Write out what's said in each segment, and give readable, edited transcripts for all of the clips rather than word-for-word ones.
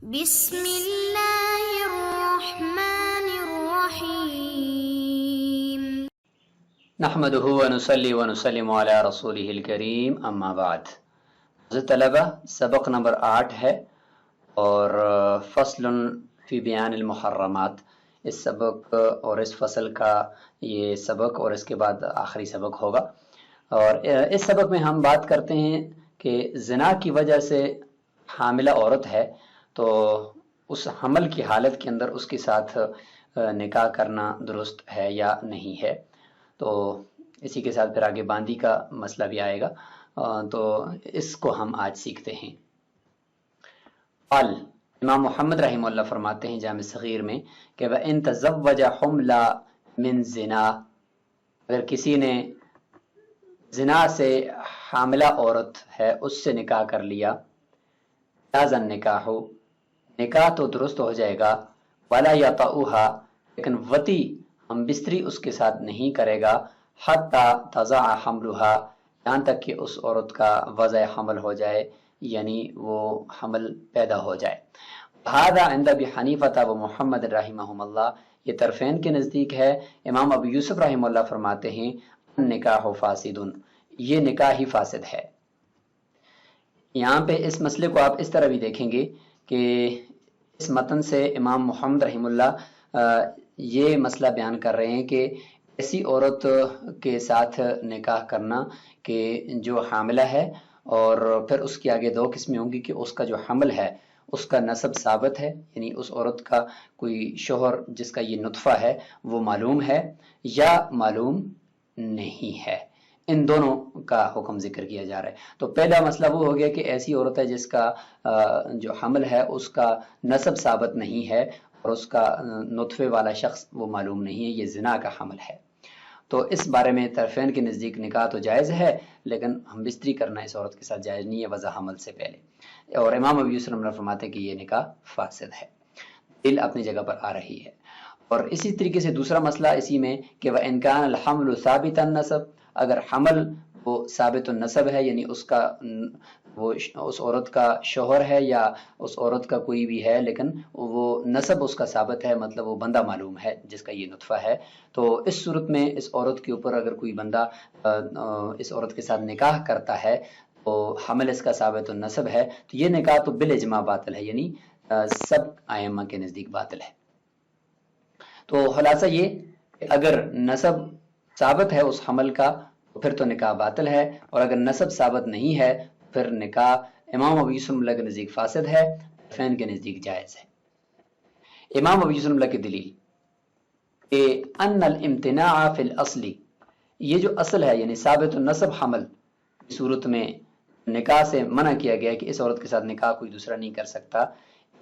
بسم اللہ الرحمن الرحیم نحمده ونصلي ونسلم على رسوله الکریم اما بعد۔ حضرت طلبہ، سبق نمبر 8 ہے اور فصل فی بیان المحرمات، اس سبق اور اس فصل کا یہ سبق اور اس کے بعد آخری سبق ہوگا۔ اور اس سبق میں ہم بات کرتے ہیں کہ زنا کی وجہ سے حاملہ عورت ہے تو اس حمل کی حالت کے اندر اس کے ساتھ نکاح کرنا درست ہے یا نہیں ہے۔ تو اسی کے ساتھ پھر آگے باندی کا مسئلہ بھی آئے گا، تو اس کو ہم آج سیکھتے ہیں۔ قال، امام محمد رحمہ اللہ فرماتے ہیں جامع صغیر میں کہ وَإِن تَزَوَّجَ حُمْلَ مِن زِنَا، اگر کسی نے زنا سے حاملہ عورت ہے اس سے نکاح کر لیا، جاز النکاح، نکاح تو درست ہو جائے گا، ولا یطؤھا، لیکن وطی ہم بستری اس کے ساتھ نہیں کرے گا، حتی تضع حملھا، یہاں تک کہ اس عورت کا وضع حمل ہو جائے، یعنی وہ حمل پیدا ہو جائے۔ ھذا عند ابی حنیفہ و محمد رحمہم اللہ، یہ طرفین کے نزدیک ہے۔ امام ابو یوسف رحمہ اللہ فرماتے ہیں النکاح فاسد، یہ نکاح ہی فاسد ہے۔ یہاں پہ اس مسئلے کو آپ اس طرح بھی دیکھیں گے کہ اس متن سے امام محمد رحم اللہ یہ مسئلہ بیان کر رہے ہیں کہ ایسی عورت کے ساتھ نکاح کرنا کہ جو حاملہ ہے، اور پھر اس کی آگے دو قسمیں ہوں گی کہ اس کا جو حمل ہے اس کا نسب ثابت ہے، یعنی اس عورت کا کوئی شوہر جس کا یہ نطفہ ہے وہ معلوم ہے یا معلوم نہیں ہے، ان دونوں کا حکم ذکر کیا جا رہا ہے۔ تو پہلا مسئلہ وہ ہو گیا کہ ایسی عورت ہے جس کا جو حمل ہے اس کا نسب ثابت نہیں ہے اور اس کا نطفے والا شخص وہ معلوم نہیں ہے، یہ زنا کا حمل ہے۔ تو اس بارے میں طرفین کے نزدیک نکاح تو جائز ہے، لیکن ہم بستری کرنا اس عورت کے ساتھ جائز نہیں ہے وضع حمل سے پہلے۔ اور امام ابو یوسف رحمہ اللہ فرماتے ہیں کہ یہ نکاح فاسد ہے، دل اپنی جگہ پر آ رہی ہے۔ اور اسی طریقے سے دوسرا مسئلہ اسی میں کہ وَإِنْ كَانَ الْحَمْلُ ثَابِتَ النَّسَبِ، اگر حمل وہ ثابت النسب ہے، یعنی اس کا وہ اس عورت کا شوہر ہے یا اس عورت کا کوئی بھی ہے لیکن وہ نسب اس کا ثابت ہے، مطلب وہ بندہ معلوم ہے جس کا یہ نطفہ ہے، تو اس صورت میں اس عورت کے اوپر اگر کوئی بندہ اس عورت کے ساتھ نکاح کرتا ہے تو حمل اس کا ثابت النسب ہے، تو یہ نکاح تو بالاجماع باطل ہے، یعنی سب ائمہ کے نزدیک باطل ہے۔ تو خلاصہ یہ کہ اگر نسب ثابت ہے اس حمل کا تو پھر تو نکاح باطل ہے، اور اگر نسب ثابت نہیں ہے پھر نکاح امام ابو یوسف اللہ کے نزدیک فاسد ہے، فین کے نزدیک جائز ہے۔ امام ابو یوسف اللہ کی دلیل کہ ان الامتناع فی الاصل، یہ جو اصل ہے یعنی ثابت النسب حمل کی صورت میں نکاح سے منع کیا گیا کہ اس عورت کے ساتھ نکاح کوئی دوسرا نہیں کر سکتا،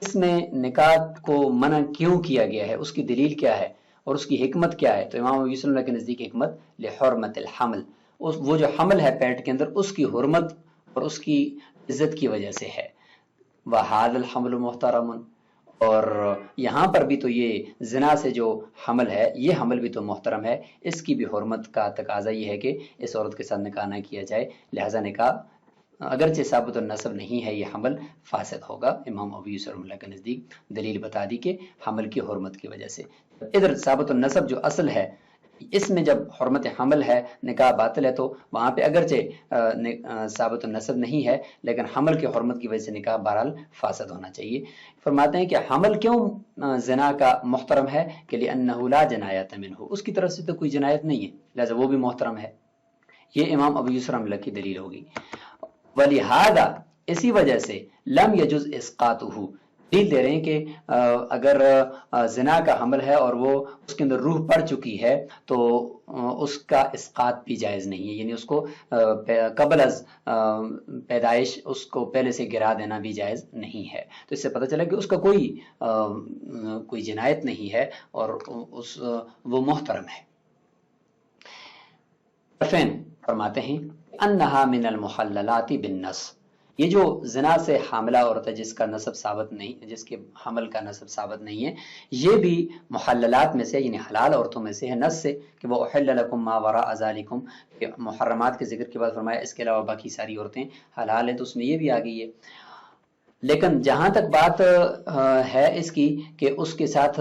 اس میں نکاح کو منع کیوں کیا گیا ہے، اس کی دلیل کیا ہے اور اس کی حکمت کیا ہے؟ تو امام ابو یوسف اللہ کے نزدیک حکمت لحرمت الحمل، وہ جو حمل ہے پیٹ کے اندر اس کی حرمت اور اس کی عزت کی وجہ سے ہے۔ وَهَذَا الْحَمْلُ مُحْتَرَمٌ، اور یہاں پر بھی تو یہ زنا سے جو حمل ہے یہ حمل بھی تو محترم ہے، اس کی بھی حرمت کا تقاضا یہ ہے کہ اس عورت کے ساتھ نکاح نہ کیا جائے، لہذا نکاح اگرچہ ثابت النسب نہیں ہے یہ حمل فاسد ہوگا۔ امام ابو یوسف اللہ کے نزدیک دلیل بتا دی کہ حمل کی حرمت کی وجہ سے۔ ادھر ثابت النسب جو اصل ہے اس میں جب حرمت حمل ہے نکاح باطل ہے، تو وہاں پہ اگرچہ ثابت النسب نہیں ہے لیکن حمل کی حرمت کی وجہ سے نکاح بہرحال فاسد ہونا چاہیے۔ فرماتے ہیں کہ حمل کیوں زنا کا محترم ہے کہ لأنه لا جنایت منه، اس کی طرف سے تو کوئی جنایت نہیں ہے لہذا وہ بھی محترم ہے۔ یہ امام ابو یوسف رحمہ اللہ کی دلیل ہوگی۔ وَلِهَذَا، اسی وجہ سے لم يجوز اسقاطه، دلیل دے رہے ہیں کہ اگر زنا کا حمل ہے اور وہ اس کے اندر روح پڑ چکی ہے تو اس کا اسقاط بھی جائز نہیں ہے، یعنی اس کو قبل از پیدائش اس کو پہلے سے گرا دینا بھی جائز نہیں ہے۔ تو اس سے پتہ چلا کہ اس کا کوئی جنایت نہیں ہے اور وہ محترم ہے۔ فین فرماتے ہیں انہا من المحللات بالنص، یہ جو زنا سے حاملہ عورت ہے جس کا نسب ثابت نہیں، جس کے حمل کا نسب ثابت نہیں ہے، یہ بھی محللات میں سے یعنی حلال عورتوں میں سے ہے، نص سے کہ وہ احل لکم ما وراء ذالکم، کہ محرمات کے ذکر کے بعد فرمایا اس کے علاوہ باقی ساری عورتیں حلال ہیں، تو اس میں یہ بھی آ گئی ہے۔ لیکن جہاں تک بات ہے اس کی کہ اس کے ساتھ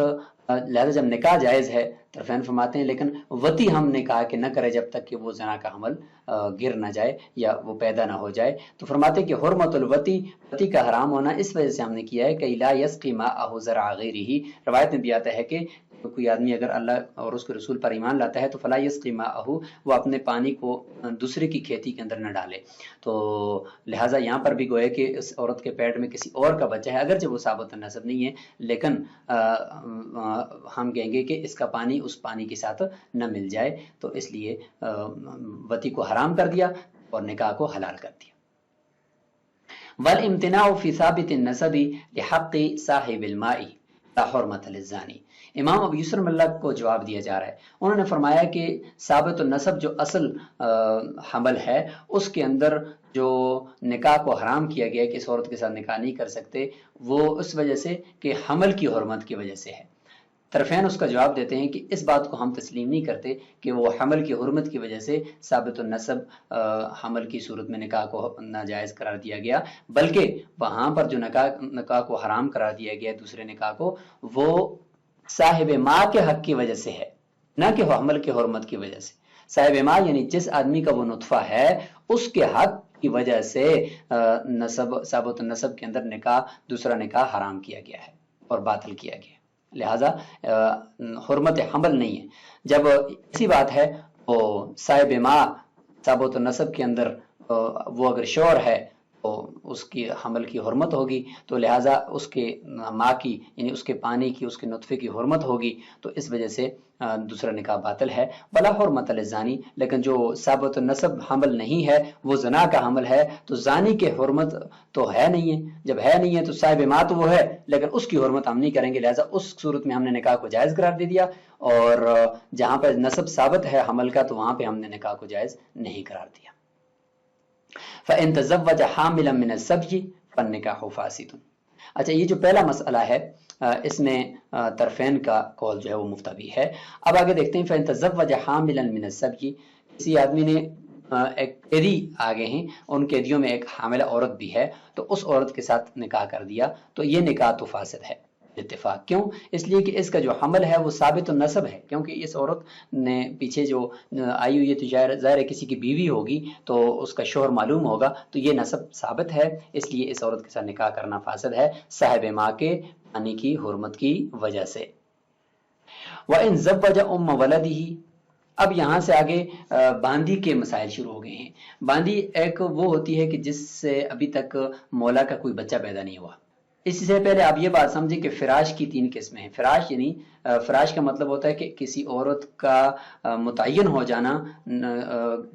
لہذا جب نکاح جائز ہے، طرفین فرماتے ہیں لیکن وتی ہم نے کہا کہ نہ کرے جب تک کہ وہ زنا کا حمل گر نہ جائے یا وہ پیدا نہ ہو جائے. تو فرماتے ہیں کہ حرمت الوتی، وتی کا حرام ہونا اس وجہ سے ہم نے کیا ہے کہ لا یسقی ماءہ زرع غیرہ. روایت میں بھی آتا ہے کہ کوئی آدمی اگر اللہ اور اس کے رسول پر ایمان لاتا ہے تو فلا یسقی ماءہ، وہ اپنے پانی کو دوسرے کی کھیتی کے اندر نہ ڈالے. تو لہٰذا یہاں پر بھی گویا کہ اس عورت کے پیٹ میں کسی اور کا بچہ ہے، اگرچہ وہ ثابت نسب نہیں ہے، لیکن ہم کہیں گے کہ اس کا پانی اس پانی کے ساتھ نہ مل جائے، تو اس لیے وتی کو حرام کر دیا اور نکاح کو حلال کر دیا. والامتناع فی ثابت النسب لحق صاحب الماء لا حرمت للزانی. امام ابو یوسف رحمہ اللہ کو جواب دیا جا رہا ہے. انہوں نے فرمایا کہ ثابت النسب جو اصل حمل ہے اس کے اندر جو نکاح کو حرام کیا گیا کہ اس عورت کے ساتھ نکاح نہیں کر سکتے، وہ اس وجہ سے کہ حمل کی حرمت کی وجہ سے ہے. طرفین اس کا جواب دیتے ہیں کہ اس بات کو ہم تسلیم نہیں کرتے کہ وہ حمل کی حرمت کی وجہ سے ثابت النسب حمل کی صورت میں نکاح کو ناجائز قرار دیا گیا، بلکہ وہاں پر جو نکاح کو حرام قرار دیا گیا دوسرے نکاح کو، وہ صاحب ماں کے حق کی وجہ سے ہے، نہ کہ حمل کی حرمت کی وجہ سے. صاحب ماں یعنی جس آدمی کا وہ نطفہ ہے اس کے حق کی وجہ سے ثابت النسب کے اندر دوسرا نکاح حرام کیا گیا ہے اور باطل کیا گیا، لہذا حرمت حمل نہیں ہے. جب ایسی بات ہے وہ صاحب ماں ثابت النسب کے اندر وہ اگر شوہر ہے تو اس کی حمل کی حرمت ہوگی، تو لہٰذا اس کے ماں کی یعنی اس کے پانی کی، اس کے نطفے کی حرمت ہوگی، تو اس وجہ سے دوسرا نکاح باطل ہے. ولا حرمت للزانی، لیکن جو ثابت النسب حمل نہیں ہے وہ زنا کا حمل ہے، تو زانی کے حرمت تو ہے نہیں ہے. جب ہے نہیں ہے تو صاحب ماں تو وہ ہے لیکن اس کی حرمت ہم نہیں کریں گے، لہٰذا اس صورت میں ہم نے نکاح کو جائز قرار دے دیا، اور جہاں پر نسب ثابت ہے حمل کا تو وہاں پہ ہم نے نکاح کو جائز نہیں قرار دیا. فَإِن تَزَوَّجَ حَامِلًا مِنَ السَّبْيِ فَالنِّكَاحُ فَاسِدٌ. اچھا، یہ جو پہلا مسئلہ ہے اس میں طرفین کا قول جو ہے وہ مفتوی ہے. اب آگے دیکھتے ہیں. فَإِن تَزَوَّجَ حَامِلًا مِنَ السَّبْيِ، کسی آدمی نے ایک قیدی آگے ہیں، ان قیدیوں میں ایک حاملہ عورت بھی ہے، تو اس عورت کے ساتھ نکاح کر دیا تو یہ نکاح تو فاسد ہے اتفاق. کیوں؟ اس لیے کہ اس کا جو حمل ہے وہ ثابت النسب ہے، کیونکہ اس عورت نے پیچھے جو آئی ہوئی ہے تو ظاہر ہے کسی کی بیوی ہوگی تو اس کا شوہر معلوم ہوگا، تو یہ نسب ثابت ہے، اس لیے اس عورت کے ساتھ نکاح کرنا فاسد ہے صاحب ماں کے پانی کی حرمت کی وجہ سے. وَإِن زَوَّجَ أُمَّ وَلَدِهِ. اب یہاں سے آگے باندی کے مسائل شروع ہو گئے ہیں. باندی ایک وہ ہوتی ہے کہ جس سے ابھی تک مولا کا کوئی بچہ پیدا نہیں ہوا. اس سے پہلے آپ یہ بات سمجھیں کہ فراش کی 3 قسمیں ہیں. فراش یعنی فراش کا مطلب ہوتا ہے کہ کسی عورت کا متعین ہو جانا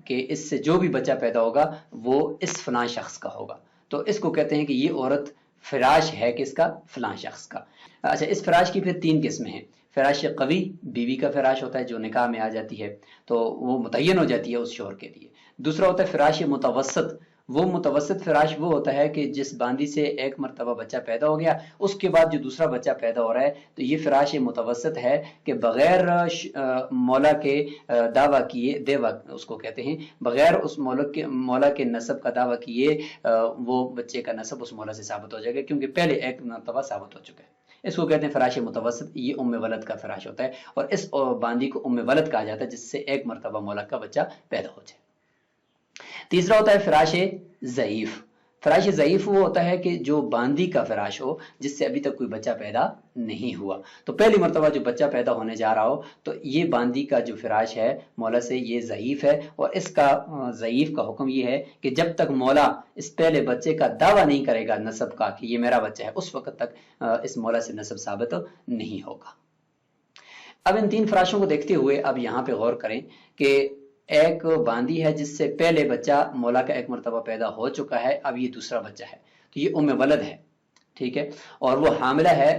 کہ اس سے جو بھی بچہ پیدا ہوگا وہ اس فلاں شخص کا ہوگا، تو اس کو کہتے ہیں کہ یہ عورت فراش ہے کس کا؟ فلاں شخص کا. اچھا، اس فراش کی پھر 3 قسمیں ہیں. فراش قوی بیوی کا فراش ہوتا ہے جو نکاح میں آ جاتی ہے تو وہ متعین ہو جاتی ہے اس شوہر کے لیے. دوسرا ہوتا ہے فراش متوسط. وہ متوسط فراش وہ ہوتا ہے کہ جس باندی سے ایک مرتبہ بچہ پیدا ہو گیا اس کے بعد جو دوسرا بچہ پیدا ہو رہا ہے تو یہ فراش متوسط ہے کہ بغیر مولا کے دعویٰ کیے، دیوا اس کو کہتے ہیں، بغیر اس مولا کے نسب کا دعویٰ کیے وہ بچے کا نسب اس مولا سے ثابت ہو جائے گا، کیونکہ پہلے ایک مرتبہ ثابت ہو چکا ہے. اس کو کہتے ہیں فراش متوسط. یہ ام ولد کا فراش ہوتا ہے اور اس باندی کو ام ولد کہا جاتا ہے جس سے ایک مرتبہ مولا کا بچہ پیدا ہو جائے. تیسرا ہوتا ہے فراش ضعیف. فراش ضعیف وہ ہوتا ہے کہ جو باندی کا فراش ہو جس سے ابھی تک کوئی بچہ پیدا نہیں ہوا، تو پہلی مرتبہ جو بچہ پیدا ہونے جا رہا ہو تو یہ باندی کا جو فراش ہے مولا سے یہ ضعیف ہے، اور اس کا ضعیف کا حکم یہ ہے کہ جب تک مولا اس پہلے بچے کا دعویٰ نہیں کرے گا نسب کا کہ یہ میرا بچہ ہے، اس وقت تک اس مولا سے نسب ثابت نہیں ہوگا. اب ان 3 فراشوں کو دیکھتے ہوئے اب یہاں پہ غور کریں کہ ایک باندی ہے جس سے پہلے بچہ مولا کا ایک مرتبہ پیدا ہو چکا ہے، اب یہ دوسرا بچہ ہے تو یہ ام ولد ہے، ٹھیک ہے، اور وہ حاملہ ہے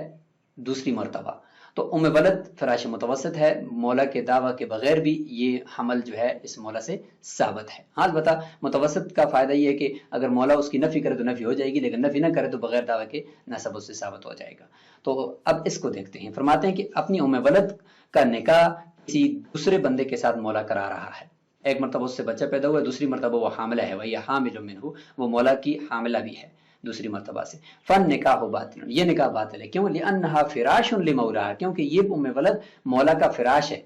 دوسری مرتبہ، تو ام ولد فراش متوسط ہے، مولا کے دعویٰ کے بغیر بھی یہ حمل جو ہے اس مولا سے ثابت ہے. ہاں البتہ متوسط کا فائدہ یہ ہے کہ اگر مولا اس کی نفی کرے تو نفی ہو جائے گی، لیکن نفی نہ کرے تو بغیر دعویٰ کے نسب اس سے ثابت ہو جائے گا. تو اب اس کو دیکھتے ہیں. فرماتے ہیں کہ اپنی ام ولد کا نکاح کسی دوسرے بندے کے ساتھ مولا کرا رہا ہے، ایک مرتبہ اس سے بچہ پیدا ہوا ہے، دوسری مرتبہ وہ حاملہ ہے، وہی حامل منہ، وہ مولا کی حاملہ بھی ہے. دوسری مرتبہ سے، فن نکاح باطل، یہ نکاح باطل ہے، کیوں؟ لأنہا فراش لمولاہا، کیونکہ یہ ام ولد مولا کا فراش ہے،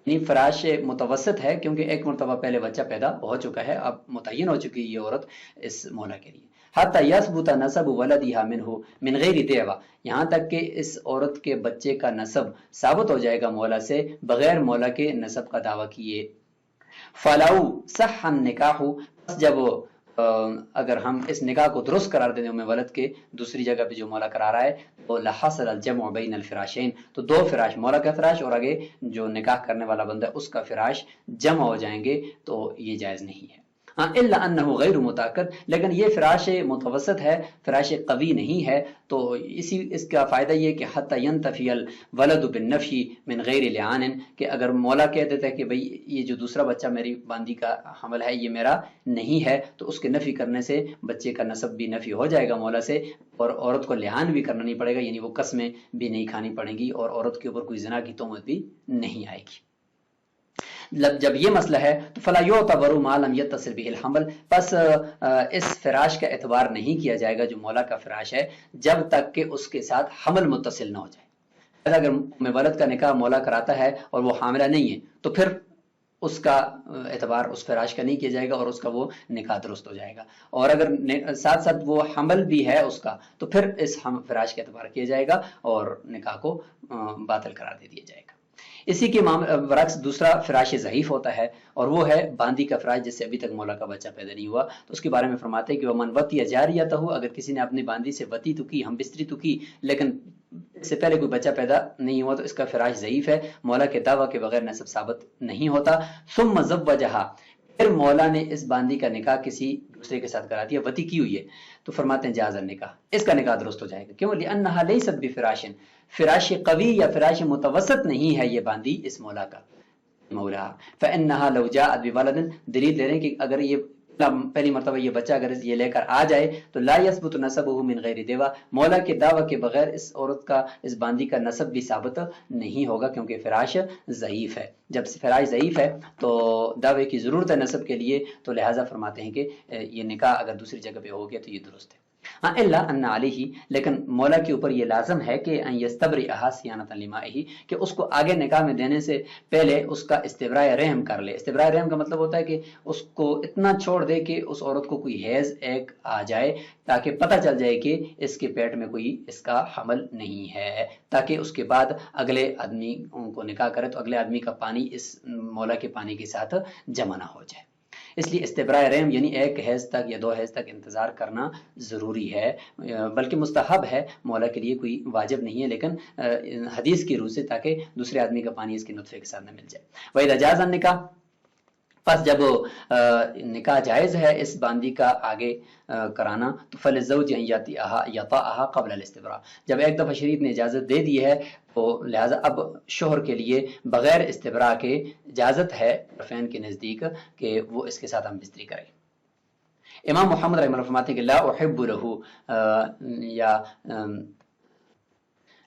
یعنی فراش متوسط ہے، کیونکہ ایک مرتبہ پہلے بچہ پیدا ہو چکا ہے، اب متعین ہو چکی ہے یہ عورت اس مولا کے لیے۔ حتی یثبت نسب ولدها منہ من غیر دیوہ، یہاں تک کہ اس عورت کے بچے کا نسب ثابت ہو جائے گا مولا سے بغیر مولا کے نسب کا دعویٰ کیے۔ فلو صح النکاح، جب اگر ہم اس نکاح کو درست قرار دیں ام ولد کے دوسری جگہ پہ جو مولا قرار آئے، تو لحصل الجمع بین الفراشین، تو دو فراش، مولا کا فراش اور آگے جو نکاح کرنے والا بندہ ہے اس کا فراش جمع ہو جائیں گے، تو یہ جائز نہیں ہے۔ ہاں الا انہ غیر متاکد، لیکن یہ فراش متوسط ہے، فراش قوی نہیں ہے، تو اس کا فائدہ یہ کہ حتی ینتفی الولد بالنفی من غیر لعان، کہ اگر مولا کہہ دیتا ہے کہ بھئی یہ جو دوسرا بچہ میری باندی کا حمل ہے یہ میرا نہیں ہے، تو اس کے نفی کرنے سے بچے کا نسب بھی نفی ہو جائے گا مولا سے، اور عورت کو لعان بھی کرنا نہیں پڑے گا، یعنی وہ قسمیں بھی نہیں کھانی پڑیں گی، اور عورت کے اوپر کوئی زنا کی تہمت بھی نہیں آئے گی۔ جب یہ مسئلہ ہے تو فلا یعتبر ما لم یتصل به الحمل، پس اس فراش کا اعتبار نہیں کیا جائے گا جو مولا کا فراش ہے جب تک کہ اس کے ساتھ حمل متصل نہ ہو جائے۔ اگر ام ولد کا نکاح مولا کراتا ہے اور وہ حاملہ نہیں ہے تو پھر اس کا اعتبار اس فراش کا نہیں کیا جائے گا اور اس کا وہ نکاح درست ہو جائے گا، اور اگر ساتھ ساتھ وہ حمل بھی ہے اس کا تو پھر اس فراش کا اعتبار کیا جائے گا اور نکاح کو باطل قرار دے دیا جائے گا۔ اسی کے برعکس دوسرا فراش ضعیف ہوتا ہے، اور وہ ہے باندی کا فراش، جس سے ابھی تک مولا کا بچہ پیدا نہیں ہوا، تو اس کے بارے میں فرماتے ہیں کہ ومن وطی جاریتہ، اگر کسی نے اپنی باندی سے وطی تو کی، ہم بستری تو کی، لیکن اس سے پہلے کوئی بچہ پیدا نہیں ہوا، تو اس کا فراش ضعیف ہے، مولا کے دعویٰ کے بغیر نسب ثابت نہیں ہوتا۔ ثم زوجہا، پھر مولا نے اس باندی کا نکاح کسی دوسرے کے ساتھ کرا دیا، وطی کی ہوئی ہے، تو فرماتے ہیں جاز النکاح، اس کا نکاح درست ہو جائے گا، کیوں؟ لأنہا لیست بفراش، فراش قوی یا فراش متوسط نہیں ہے یہ باندی اس مولا کا مولا۔ فإنہا لو جاءت بولد، دلیل دے رہے ہیں کہ اگر یہ پہلی مرتبہ یہ بچہ اگر یہ لے کر آ جائے تو لا یثبت نسبہ من غیر دیوہ، مولا کے دعوی کے بغیر اس عورت کا، اس باندی کا نسب بھی ثابت نہیں ہوگا، کیونکہ فراش ضعیف ہے۔ جب فراش ضعیف ہے تو دعوے کی ضرورت ہے نسب کے لیے، تو لہٰذا فرماتے ہیں کہ یہ نکاح اگر دوسری جگہ پہ ہو گیا تو یہ درست ہے۔ ہاں الا ان علیہ، لیکن مولا کے اوپر یہ لازم ہے کہ ان یستبرئہا صیانۃ لمائہ، کہ اس کو آگے نکاح میں دینے سے پہلے اس کا استبراء رحم کر لے۔ استبراء رحم کا مطلب ہوتا ہے کہ اس کو اتنا چھوڑ دے کہ اس عورت کو کوئی حیض ایک آ جائے، تاکہ پتہ چل جائے کہ اس کے پیٹ میں کوئی اس کا حمل نہیں ہے، تاکہ اس کے بعد اگلے آدمی کو نکاح کرے تو اگلے آدمی کا پانی اس مولا کے پانی کے ساتھ جمع نہ ہو جائے۔ اس لیے استبراء رحم یعنی ایک حیض تک یا دو حیض تک انتظار کرنا ضروری ہے، بلکہ مستحب ہے، مولا کے لیے کوئی واجب نہیں ہے، لیکن حدیث کی روح سے تاکہ دوسرے آدمی کا پانی اس کے نطفے کے ساتھ نہ مل جائے۔ وَإِذَا جَازَ النِّکَاحُ، پس جب نکاح جائز ہے اس باندی کا آگے کرانا، تو فَلِلزَّوْجِ أَن يَطَأَهَا قبل الاستبراء، جب ایک دفعہ شریعت نے اجازت دے دی ہے تو لہٰذا اب شوہر کے لیے بغیر استبراء کے اجازت ہے طرفین کے نزدیک کہ وہ اس کے ساتھ ہم بستری کرے۔ امام محمد رحمہ اللہ فرماتے ہیں کہ لا احب لہ، یا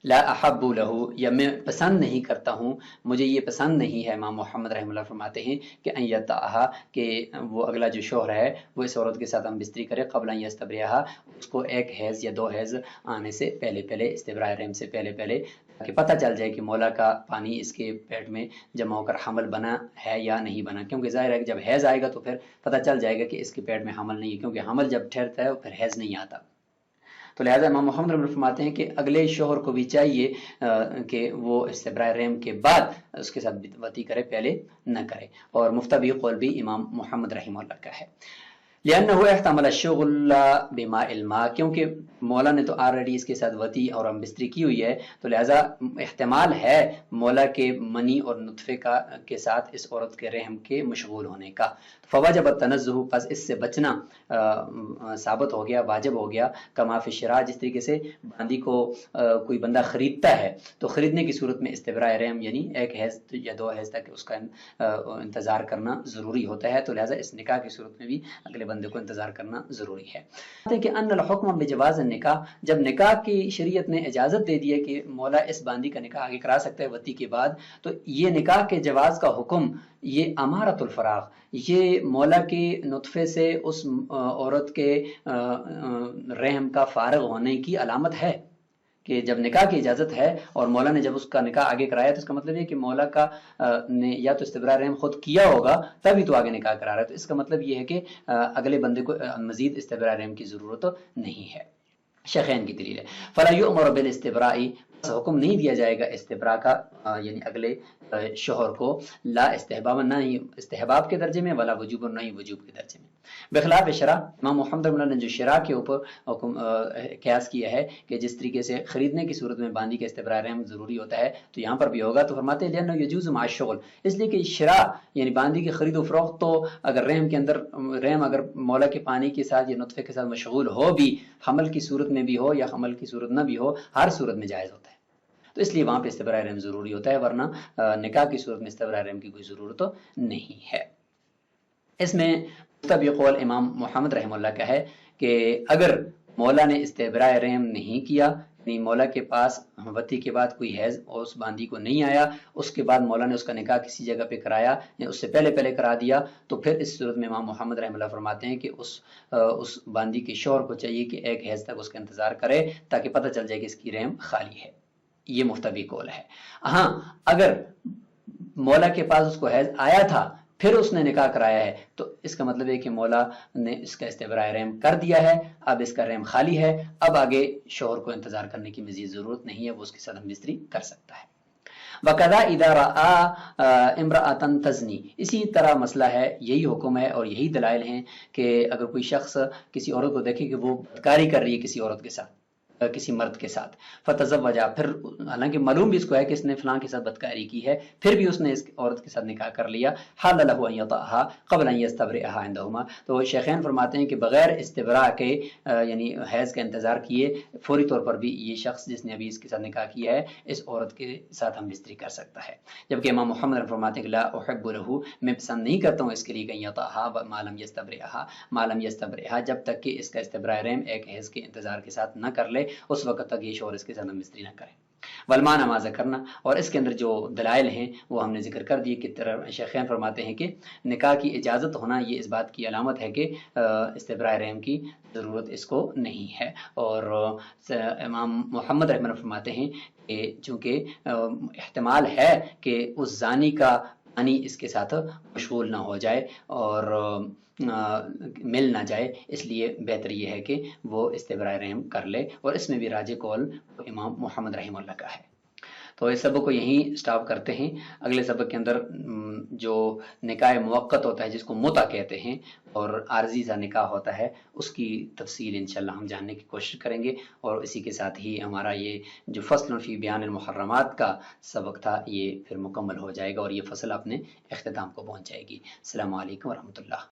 لا احب لہ، یا میں پسند نہیں کرتا ہوں، مجھے یہ پسند نہیں ہے، امام محمد رحمہ اللہ فرماتے ہیں کہ ان یطأہا، کہ وہ اگلا جو شوہر ہے وہ اس عورت کے ساتھ ہم بستری کرے قبل ان یستبرئہا، اس کو ایک حیض یا دو حیض آنے سے پہلے استبراء رحم سے پہلے کہ پتہ چل جائے کہ مولا کا پانی اس کے پیٹ میں جمع ہو کر حمل بنا ہے یا نہیں بنا، کیونکہ ظاہر ہے کہ جب حیض آئے گا تو پھر پتہ چل جائے گا کہ اس کے پیٹ میں حمل نہیں ہے، کیونکہ حمل جب ٹھہرتا ہے پھر حیض نہیں آتا۔ تو لہٰذا امام محمد رحمہ اللہ فرماتے ہیں کہ اگلے شوہر کو بھی چاہیے کہ وہ استبراء رحم کے بعد اس کے ساتھ وطی کرے، پہلے نہ کرے، اور مفتبی قول بھی امام محمد رحمہ اللہ کا ہے۔ لأنه احتمل الشغل بماء الماء، کیونکہ مولا نے تو آلریڈی اس کے ساتھ وطی اور ہم بستری کی ہوئی ہے، تو لہٰذا احتمال ہے مولا کے منی اور نطفے کے ساتھ اس عورت کے رحم کے مشغول ہونے کا، فوجب التنزہ، پس اس سے بچنا ثابت ہو گیا، واجب ہو گیا، کما فی الشراء، جس طریقے سے باندی کو کوئی بندہ خریدتا ہے تو خریدنے کی صورت میں استبراء رحم یعنی ایک حیض یا دو حیض تک اس کا انتظار کرنا ضروری ہوتا ہے، تو لہٰذا اس نکاح کی صورت میں بھی اگلے بندے کو انتظار کرنا ضروری ہے۔ کہ ان الحکم بجواز النکاح، جب نکاح کی شریعت نے اجازت دے دی ہے کہ مولا اس باندی کا نکاح آگے کرا سکتا ہے وتی کے بعد، تو یہ نکاح کے جواز کا حکم یہ امارت الفراغ، یہ مولا کے نطفے سے اس عورت کے رحم کا فارغ ہونے کی علامت ہے کہ جب نکاح کی اجازت ہے اور مولا نے جب اس کا نکاح آگے کرایا تو اس کا مطلب یہ کہ مولا کا نے یا تو استبراء رحم خود کیا ہوگا تبھی تو آگے نکاح کرا رہا ہے، تو اس کا مطلب یہ ہے کہ اگلے بندے کو مزید استبراء رحم کی ضرورت نہیں ہے۔ شیخین کی دلیل ہے فلا یؤمر بالاستبراء، حکم نہیں دیا جائے گا استبراء کا یعنی اگلے شوہر کو، لا استحباب، نہ ہی استحباب کے درجے میں، ولا وجوب، نہ ہی وجوب کے درجے میں۔ بخلاف شرع، امام محمد رحمہ اللہ نے جو شرع کے اوپر قیاس کیا ہے کہ جس طریقے سے خریدنے کی صورت میں باندی کا استبراء رحم ضروری ہوتا ہے تو یہاں پر بھی ہوگا، تو فرماتے ہیں لأنه يجوز مع الشغل، اس لیے کہ شرع یعنی باندی کی خرید و فروخت تو اگر رحم کے اندر رحم اگر مولا کے پانی کے ساتھ یا نطفے کے ساتھ مشغول ہو بھی، حمل کی صورت میں بھی ہو یا حمل کی صورت نہ بھی ہو، ہر صورت میں جائز ہوتا ہے، تو اس لیے وہاں پہ استبراء رحم ضروری ہوتا ہے، ورنہ نکاح کی صورت میں استبراء رحم کی کوئی ضرورت نہیں ہے۔ اس میں مستبی قول امام محمد رحمہ اللہ کا ہے کہ اگر مولا نے استبراء رحم نہیں کیا، یعنی مولا کے پاس وتی کے بعد کوئی حیض اور اس باندی کو نہیں آیا، اس کے بعد مولا نے اس کا نکاح کسی جگہ پہ کرایا یا اس سے پہلے کرا دیا، تو پھر اس صورت میں امام محمد رحمہ اللہ فرماتے ہیں کہ اس باندی کے شوہر کو چاہیے کہ ایک حیض تک اس کا انتظار کرے تاکہ پتہ چل جائے کہ اس کی رحم خالی ہے۔ یہ مفتبی قول ہے۔ ہاں اگر مولا کے پاس اس کو حیض آیا تھا پھر اس نے نکاح کرایا ہے تو اس کا مطلب ہے کہ مولا نے اس کا استبراء رحم کر دیا ہے، اب اس کا رحم خالی ہے، اب آگے شوہر کو انتظار کرنے کی مزید ضرورت نہیں ہے، وہ اس کے ساتھ ہم بستری کر سکتا ہے۔ وَقَذَا إِذَا رَأَى امْرَأَةً تَزْنِي، اسی طرح مسئلہ ہے، یہی حکم ہے اور یہی دلائل ہیں کہ اگر کوئی شخص کسی عورت کو دیکھے کہ وہ بدکاری کر رہی ہے کسی عورت کے ساتھ، کسی مرد کے ساتھ، فتزوجا، پھر حالانکہ معلوم بھی اس کو ہے کہ اس نے فلاں کے ساتھ بدکاری کی ہے، پھر بھی اس نے اس عورت کے ساتھ نکاح کر لیا، حل له ان يطأها قبل ان يستبرئها عندهما، تو شیخین فرماتے ہیں کہ بغیر استبراء کے یعنی حیض کا انتظار کیے فوری طور پر بھی یہ شخص جس نے ابھی اس کے ساتھ نکاح کیا ہے اس عورت کے ساتھ ہم بستری کر سکتا ہے، جبکہ امام محمد فرماتے ہیں کہ لا احب له، میں پسند نہیں کرتا ہوں اس کے لیے کہ يطأها ما لم يستبرئها، جب تک کہ اس کا استبراء رحم ایک حیض کے انتظار کے ساتھ نہ کر لے، اس وقت تک یہ شوہر اس کے ساتھ مستری نہ کرے۔ والمعنی ما ذکرنا، اور اس کے اندر جو دلائل ہیں وہ ہم نے ذکر کر دیے کہ شیخین فرماتے ہیں کہ نکاح کی اجازت ہونا یہ اس بات کی علامت ہے کہ استبراء رحم کی ضرورت اس کو نہیں ہے، اور امام محمد رحمہ اللہ فرماتے ہیں کہ چونکہ احتمال ہے کہ اس زانی کا پانی اس کے ساتھ مشغول نہ ہو جائے اور مل نہ جائے، اس لیے بہتر یہ ہے کہ وہ استبراء رحم کر لے، اور اس میں بھی راجح قول امام محمد رحمہ اللہ کا ہے۔ تو اس سبق کو یہیں سٹاپ کرتے ہیں، اگلے سبق کے اندر جو نکاح موقت ہوتا ہے جس کو متع کہتے ہیں اور عارضی سا نکاح ہوتا ہے اس کی تفصیل انشاءاللہ ہم جاننے کی کوشش کریں گے، اور اسی کے ساتھ ہی ہمارا یہ جو فصل فی بیان المحرمات کا سبق تھا یہ پھر مکمل ہو جائے گا اور یہ فصل اپنے اختتام کو پہنچ جائے گی۔ السلام علیکم ورحمۃ اللہ۔